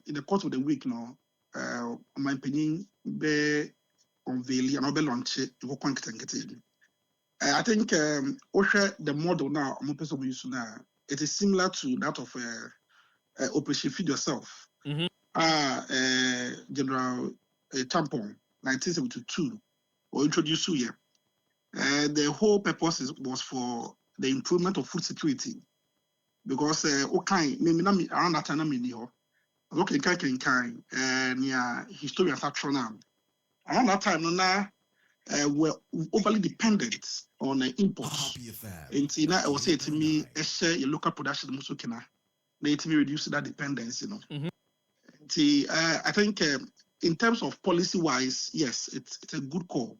in the course of the week, my opinion, be unveil and be launch it. I think the model now, it is similar to that of Operation Feed Yourself. General Tampon, 1972, or introduced here. The whole purpose was for the improvement of food security. Because maybe around that time, near historians are around that time, were overly dependent on imports. And I was saying to me, share your local production, let me reduce that dependence. I think in terms of policy wise, yes, it's a good call.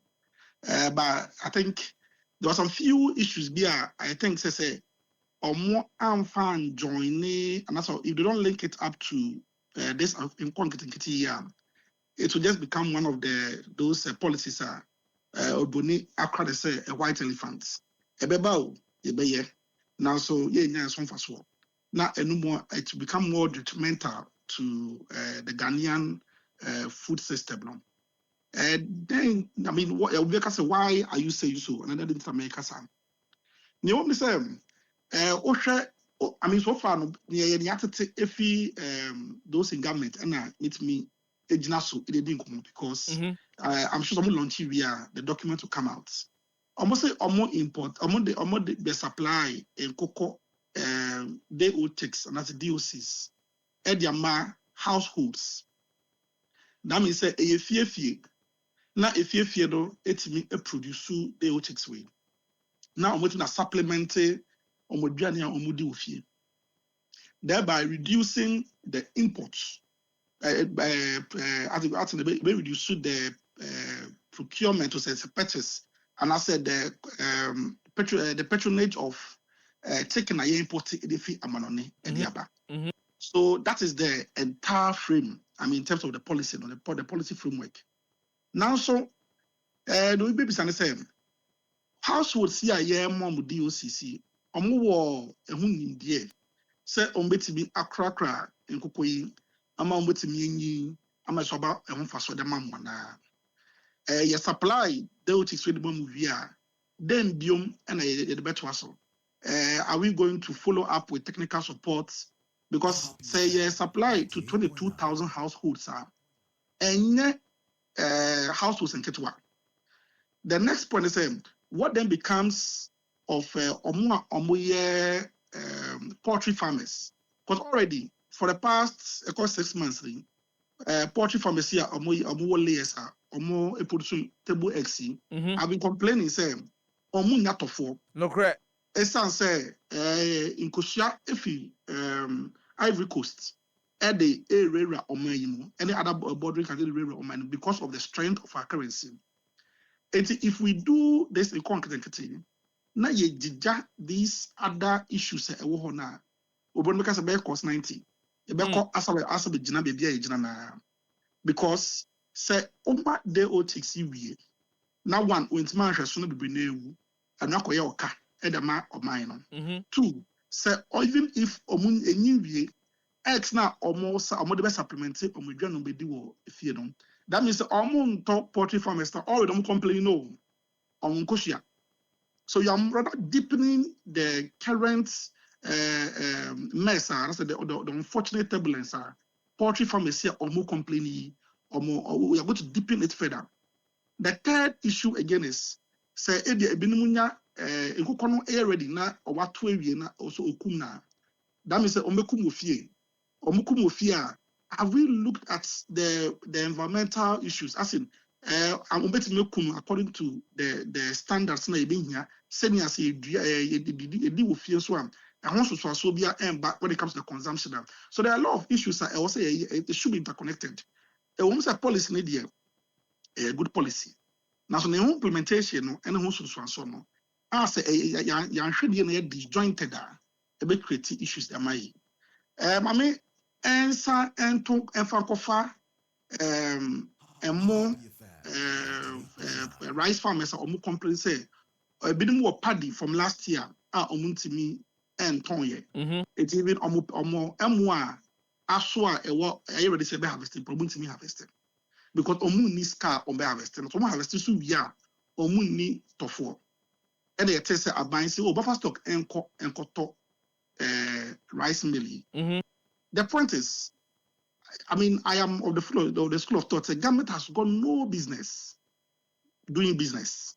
But I think there are some few issues here. I think say or more unfan joining, and also if they don't link it up to this in it will just become one of those policies Accra say a white elephant. Now so now it become more detrimental to the Ghanaian food system. Then I mean why are you saying so? And then didn't America say. I mean so far those in government and it me because I'm sure someone launch the document will come out. Almost say import, the supply in cocoa they will takes and that's DOCs Ediama households. That means say a fear now if you do it me a produce they will takes way. Now I'm waiting a supplementary thereby reducing the imports. Reduce the procurement to purchase, and I said the patronage of taking a import So that is the entire frame. I mean, in terms of the policy, the policy framework. Now, so the baby is saying households see a year more DOCC. Omo ehun ndie se ombetimi akrakra enkokoyi ama ombetimi yin ama soba ehun faso de mamwana ye supply they will take the movie then biom and the better also are we going to follow up with technical support because say ye supply to 22,000 households and households in Ketwa. The next point is what then becomes of poultry farmers, because already for the past 6 months, poultry farmers here layers table eggs. I've been complaining saying no correct. Esan say in Koshia Efi Ivory Coast the area any other bordering country because of the strength of our currency. And if we do this in concrete, now ye jija these other issues na because about cost 90 asa be jina be bia jina na because say oma de o taxi we now one went man hweso no be na ewu anu akoye oka e de ma oman no. Two, say even if omun enyi wie X na omo de be supplement omo dwa no be di wo efie no. That means omo top poultry farmers all them complain no on Koshia. So you are rather deepening the current mess, the unfortunate turbulence. Poultry farmers here are more complaining, we are going to deepen it further. The third issue again is say ebinimunya enkokono ready na owato awie na also okum. That means omukum ofie. Have we looked at the environmental issues? As in according to the standards na being here, sending us a deal with fear swam. And also so be back when it comes to the consumption. So there are a lot of issues I will say it should be interconnected. Almost a policy need a good policy. Now so the implementation and also so no. I say should be disjointed a bit creative issues that may. I mean answer and talk and fankofa and more rice farmers are more complain say a bit more paddy from last year are omuntimi and tonye. It's even more aswa ewo ready say be harvesting problem to me harvesting because omu ni scar on be harvesting so harvesting so bia omu ni tofo and they tell say aban say oh buffer stock enko rice milling. The point is, I mean, I am of the school of thought. The government has got no business doing business.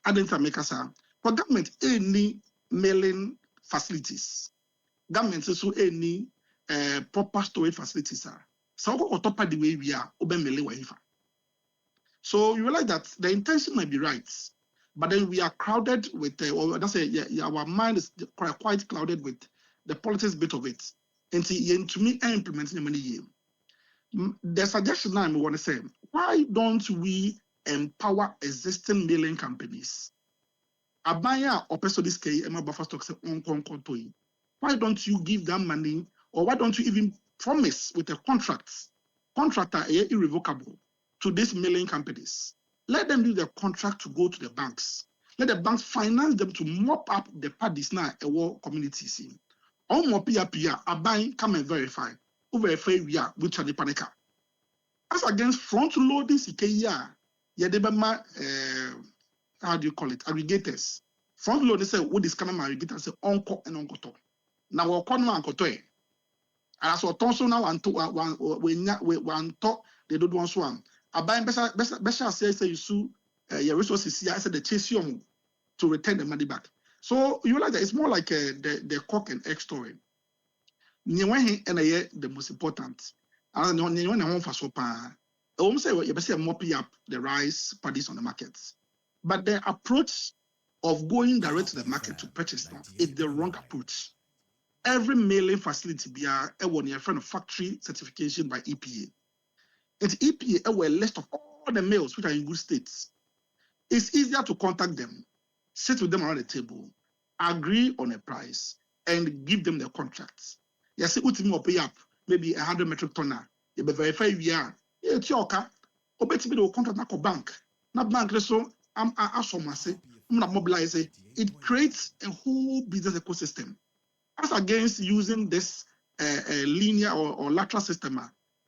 I didn't make us for government any mailing facilities. Government also any proper storage facilities. So on top of the way we are, so you realize that the intention might be right, but then we are crowded with, our mind is quite clouded with the politics bit of it. And to me, implementing the money. The suggestion now I want to say, why don't we empower existing mailing companies? Abaya or person this case, Emma Buffer Stock say why don't you give them money, or why don't you even promise with a contractor irrevocable to these mailing companies? Let them use the contract to go to the banks. Let the banks finance them to mop up the paddies now our communities in. All more pia Abaya come and verify. Verify we are which are the panica. As against front loading CKIA, how do you call it? Aggregators. Front loading say what is kind of aggregators say onko and onkoto. Now we're calling onkoto. And as we also now one talk they don't want one. Abaya besa say you sue your resources here. I said the chase you to return the money back. So you like that it's more like the cock and egg story. The most important. I don't know for so far. I won't say you're mopping up the rice paddies on the markets. But the approach of going direct to the market to purchase them is the wrong approach. Every mailing facility be a friend of factory certification by EPA. It's EPA a list of all the mails which are in good states. It's easier to contact them, sit with them around the table, agree on a price, and give them the contracts. Yes, it will pay up maybe 100 metric ton. You be verify we are. It's your car. Obeti be the contract na bank. Na bank so I'm mobilize it. It creates a whole business ecosystem. As against using this linear or lateral system,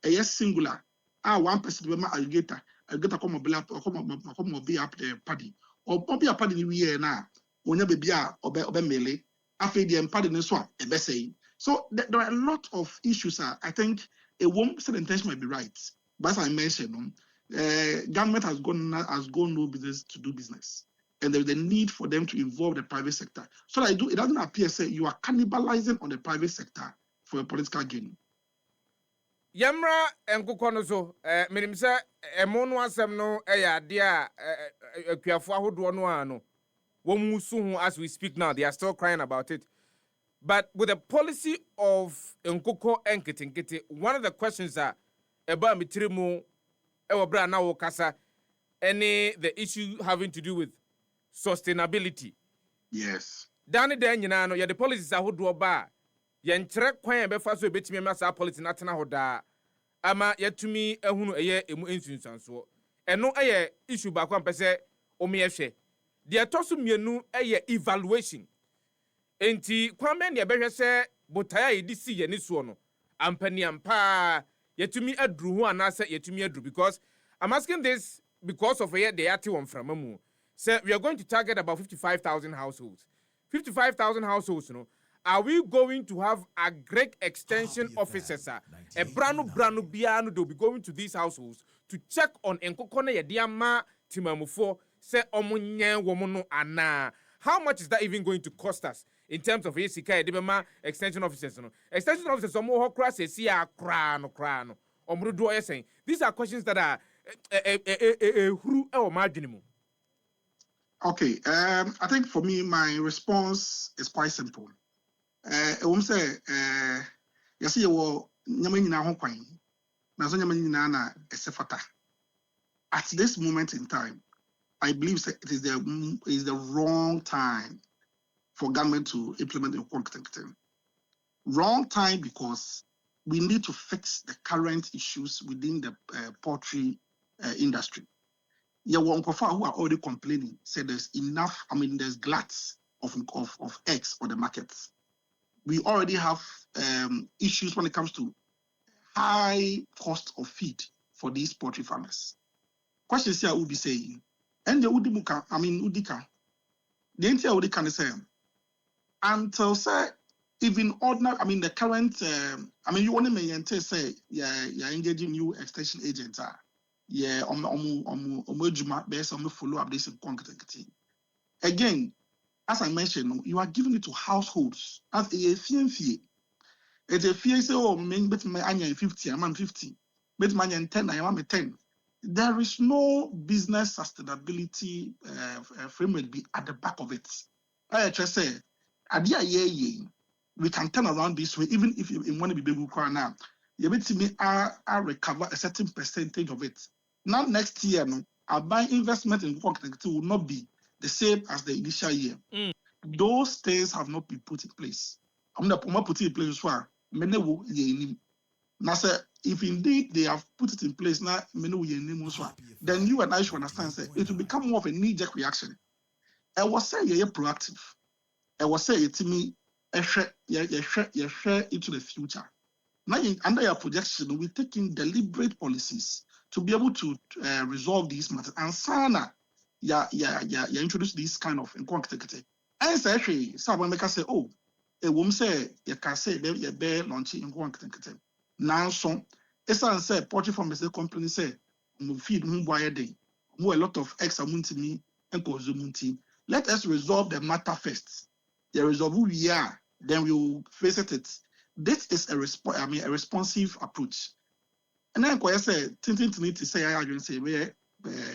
a singular. One person be my alligator come mobilize or come be up the paddy. Or be a paddy we year now. When you be obe mele. After the paddy in swamp, a best saying. So there are a lot of issues. I think a woman said intention might be right, but as I mentioned, government has gone no business to do business, and there's a need for them to involve the private sector. So it doesn't appear say you are cannibalizing on the private sector for a political gain. Yamra enkukono so menim se emo no asem no ya de a akuafo ahodo no ano wo musu hu as we speak now. They are still crying about it. But with the policy of Nkoko Enkete, one of the questions that about Mitrimu Ewabra na Wokasa, the issue having to do with sustainability. Yes. Danny den no ya the policies are who ba yentre kwan be fa so betimi masa policy na tena hoda ama yatumi ehunu eye emu ensunsanso eno eye issue ba kwa mpese omiyehwe de etoso mienu eye evaluation. Enti kwame ne behwe se botaya edisi ye ne so no ampani ampa yetumi adru hu anase yetumi adru, because I'm asking this because of where they are to from mamu. So we are going to target about 55,000 households. 55,000 households, you know. Are we going to have Agric extension officers? A branu bianu, they'll be going to these households to check on enkokone yediama timamufo se omunye womono ana. How much is that even going to cost us in terms of ACK Debema extension officers? No? Extension officers are more crass, see a crano. Saying these are questions that are marginal. Okay, I think for me, my response is quite simple. I won't say, you see, at this moment in time, I believe that it is the wrong time for government to implement the contract. Wrong time because we need to fix the current issues within the poultry industry. Who are already complaining said there's enough. I mean, there's gluts of eggs on the markets. We already have issues when it comes to high cost of feed for these poultry farmers. Questions here will be saying, and the Udimuka, Udika, the entire Udika is saying, until say, even ordinary, the current, you want to maintain, say, you're engaging new extension agents, yeah, based on follow up this in quantity. Again, as I mentioned, you are giving it to households as a fee. It's a fee, say, oh, bet my annual 50, I'm 50, bet my 10, I am 10. There is no business sustainability framework be at the back of it. I just say, we can turn around this way, even if you want to be big now. You bet me, I recover a certain percentage of it. Now, next year, our buying investment in connectivity will not be the same as the initial year. Those things have not been put in place. I'm not putting in place as well. Now, if indeed they have put it in place now, then you and I should understand that it will become more of a knee-jerk reaction. I was saying you're proactive. I was saying to me, you share into the future. Now, under your projection, we're taking deliberate policies to be able to resolve these matters. And Sana, you introduce this kind of inconsistency. And say, actually, someone make us say, oh, a woman say, you can say, you bear launching inconsistency. Now, so, as I said, poultry farmers, the company say, we feed more day, more a lot of extra money and consume. Let us resolve the matter first. The resolve who we are, then we will face it. This is a responsive approach. And then I say, tintin to need to say, I say, where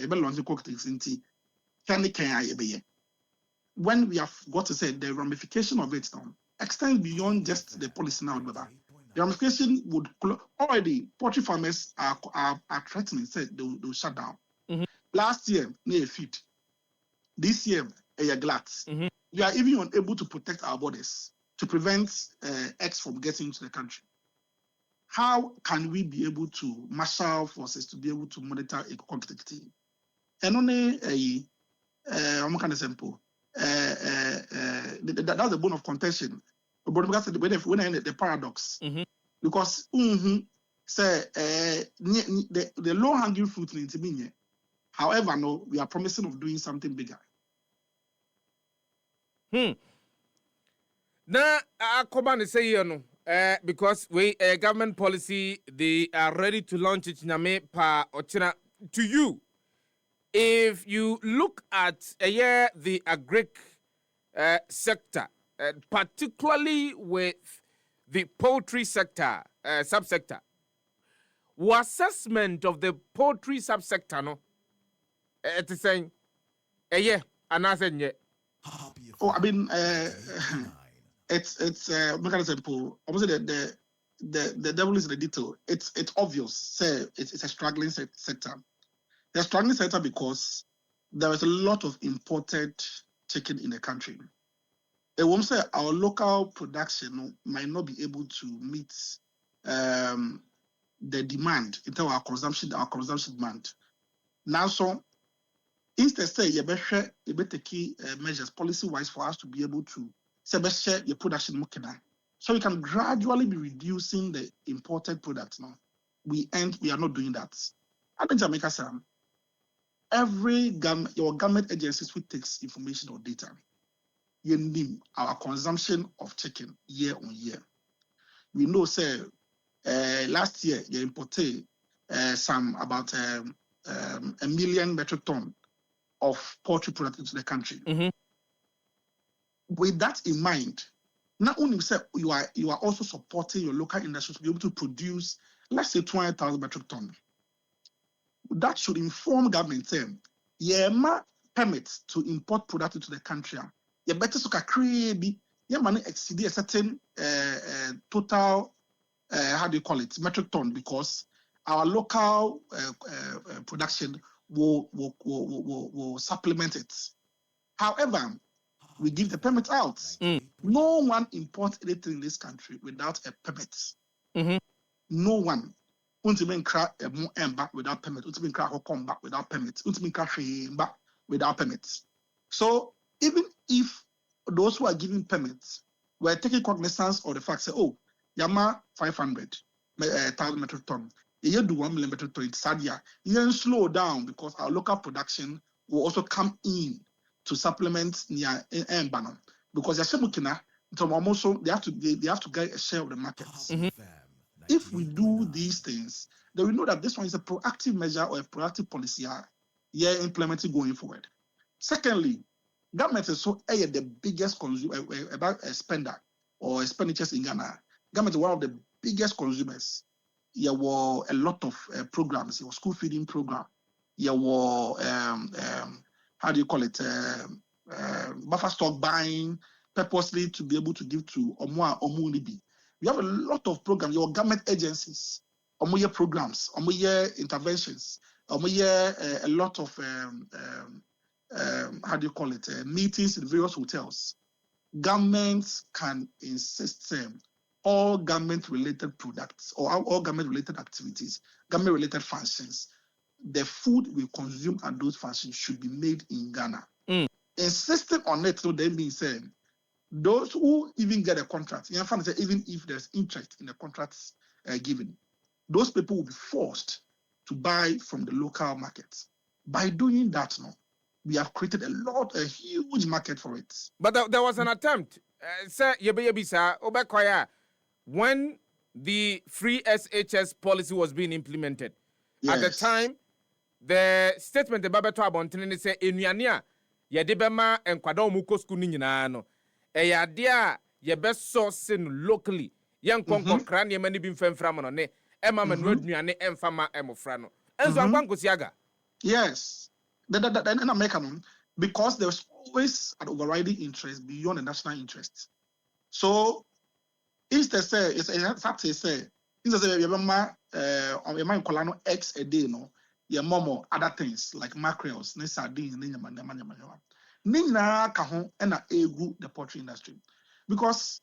launching cocktails in tea, can be. When we have got to say the ramification of it now extends beyond just the policy now, brother. The ramification would already poultry farmers are threatening, said they'll shut down. Last year, near feed. This year, a glat. We are even unable to protect our borders to prevent eggs from getting into the country. How can we be able to marshal forces to be able to monitor a conflict? And only I'm kind of simple. That's the bone of contention. But because the paradox, because say the low-hanging fruit in Timine. However, no, we are promising of doing something bigger. Now, I come and say, because we government policy, they are ready to launch it to you. If you look at the Agric sector, particularly with the poultry sector, subsector, what assessment of the poultry subsector, no? It is saying, and I said, oh, I mean, it's simple. Obviously, the devil is in the detail. It's obvious. Say it's a struggling sector. They're struggling sector because there is a lot of imported chicken in the country. It won't say our local production might not be able to meet the demand in terms of our consumption demand. Now, so instead, say you better take measures policy-wise for us to be able to share your production more. So we can gradually be reducing the imported products now. We are not doing that. I think Jamaica say your government agencies will take information or data. You name our consumption of chicken year on year. We know say last year you imported some about 1 million metric ton of poultry products into the country. With that in mind, not only say you are also supporting your local industry to be able to produce, let's say 200,000 metric ton. That should inform government saying, permits to import products into the country. You better so create money exceed a certain total metric ton, because our local production will supplement it. However, we give the permit out. No one imports anything in this country without a permit. No one. Without permit. Without permit. Without permit. So even if those who are giving permits were taking cognizance of the fact, say, oh, Yama 500, 1,000 metric ton. You do 1 million metric ton. It's Sadia. You slow down because our local production will also come in to supplement near Bannon. Because they have to get a share of the markets. If we do these things, then we know that this one is a proactive measure or a proactive policy implementing going forward. Secondly, government is the biggest consumer spender or expenditures in Ghana. Government is one of the biggest consumers. There were a lot of programs. There was school feeding program. There were how do you call it? Buffer stock buying purposely to be able to give to Omunibi. We have a lot of programs. Your government agencies, Omuye programs, Omuye interventions, Omuye a lot of how do you call it? Meetings in various hotels. Governments can insist all government-related products or all government-related activities, government-related functions, the food we consume at those functions should be made in Ghana. Insisting on it, so that means those who even get a contract, even if there's interest in the contracts given, those people will be forced to buy from the local markets. By doing that, we have created a huge market for it. But there was an attempt. When the free SHS policy was being implemented, at the time, the statement the Babeto Abontene said, "Enuania, yedibema and kwadomuko school ninano, eyadia ye best source locally. Young Conco crania many been femframone, Emma Manuane and Fama Emofrano, and Zango Siaga." Yes, the American, because there's always an overriding interest beyond the national interest. So, instead say it's exactly say instead say remember on your mind colano X a day your momo other things like mackerels, sardines, nina kaho and egu the poultry industry because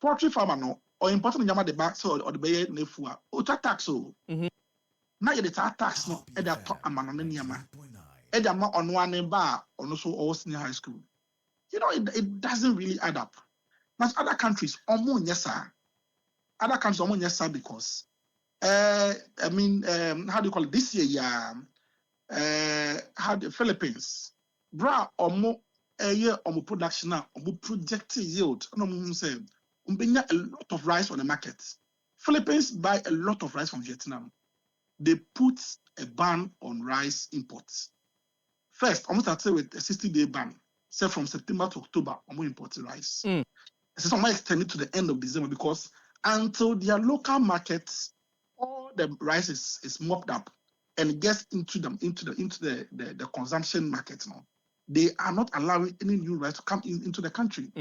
poultry farmer or important yama the back so or the bay nefua uta tax so now you the tax no at that top amano yama edama on one bar on also all senior high school. It doesn't really add up. But other countries, almost yes, sir. Other countries, almost yes, sir, because how do you call it? This year, how the Philippines, bra, almost a year, almost production now, almost projected yield. No, say, a lot of rice on the market. Philippines buy a lot of rice from Vietnam. They put a ban on rice imports. First, almost started with a 60-day ban. Say from September to October, almost imported rice. So I might extend it to the end of December because until their local markets, all the rice is mopped up and gets into the consumption market now. They are not allowing any new rice to come into the country.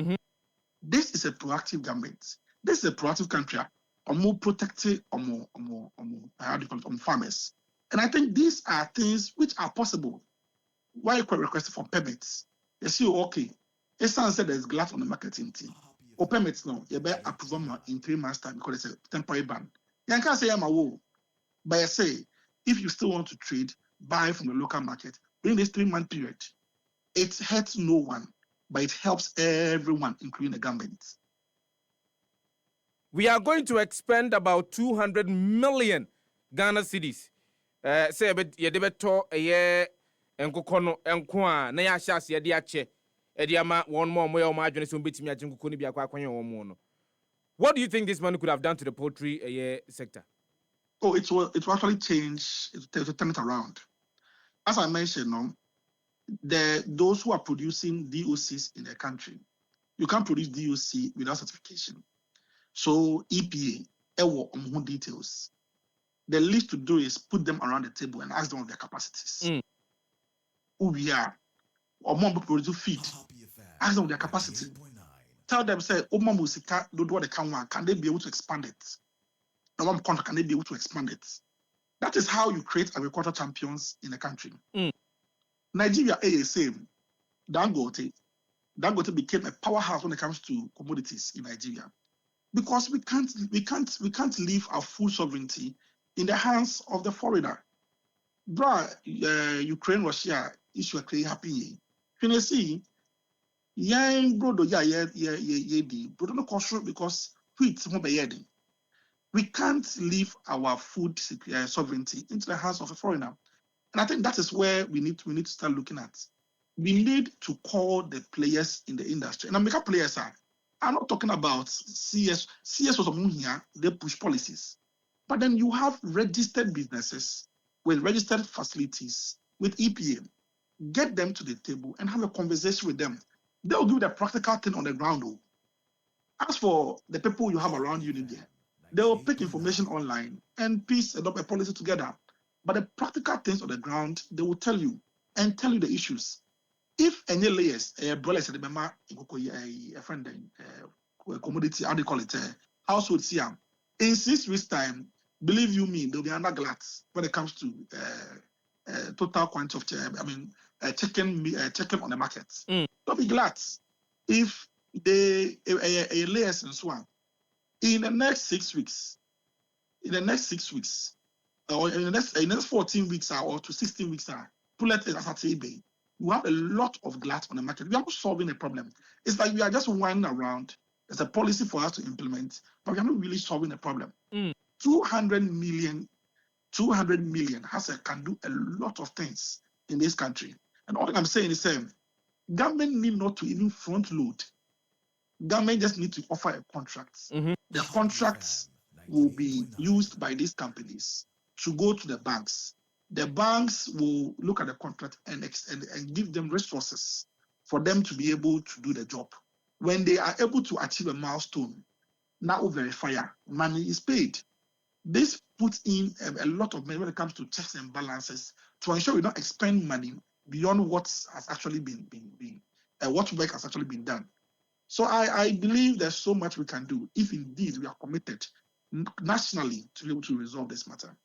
This is a proactive government. This is a proactive country, or more protective, or more how do you call it, farmers. And I think these are things which are possible. Why you request for permits? You see, okay, it sounds like there's glut on the marketing team. Or permits now, you better approve in 3 months' time because it's a temporary ban. You can't say I'm a woe. But I say, if you still want to trade, buy from the local market during this 3-month period. It hurts no one, but it helps everyone, including the government. We are going to expend about 200 million Ghana cedis. Say, but you debeto a year and kokono and kwa na ya shas ya diache. One more what do you think this money could have done to the poultry sector? Oh, it will actually change to turn it around. As I mentioned, those who are producing DOCs in the country, you can't produce DOC without certification. So EPA, details. The least to do is put them around the table and ask them of their capacities. Who we are, or more produce feed. Ask them their capacity. Tell them, say, do what they can they be able to expand it? Can they be able to expand it? That is how you create agricultural champions in the country. Nigeria is the same. Dangote became a powerhouse when it comes to commodities in Nigeria. Because we can't leave our full sovereignty in the hands of the foreigner. Ukraine, Russia issue a create happy. Can you see? Yang brodo ya di brodo no control because wheat mo be yedi. We can't leave our food sovereignty into the hands of a foreigner. And I think that is where we need to start looking at. We need to call the players in the industry. And American players I'm not talking about CS. CS was among here, they push policies. But then you have registered businesses with registered facilities with EPA. Get them to the table and have a conversation with them. They'll do the practical thing on the ground. As for the people you have around you in there, they'll pick information online and piece up a policy together. But the practical things on the ground, they will tell you and tell you the issues. If any layers, broilers, a friend, commodity, how do you call it, household CM, in 6 weeks' time, believe you me, there'll be another glut when it comes to total quantity of chicken on the market. There'll be gluts. If they layers and so on, in the next 6 weeks, or in the next 14 weeks or to 16 weeks, pull-out is at eBay. You have a lot of glut on the market. We are not solving a problem. It's like we are just winding around. There's a policy for us to implement, but we are not really solving a problem. 200 million can do a lot of things in this country. And all I'm saying is, government need not to even front load. Government just need to offer a contract. The contracts will be used by these companies to go to the banks. The banks will look at the contract and give them resources for them to be able to do the job. When they are able to achieve a milestone, now verifier, money is paid. This puts in a lot of money when it comes to checks and balances to ensure we don't expend money beyond what has actually been what work has actually been done. So I believe there's so much we can do if indeed we are committed nationally to be able to resolve this matter.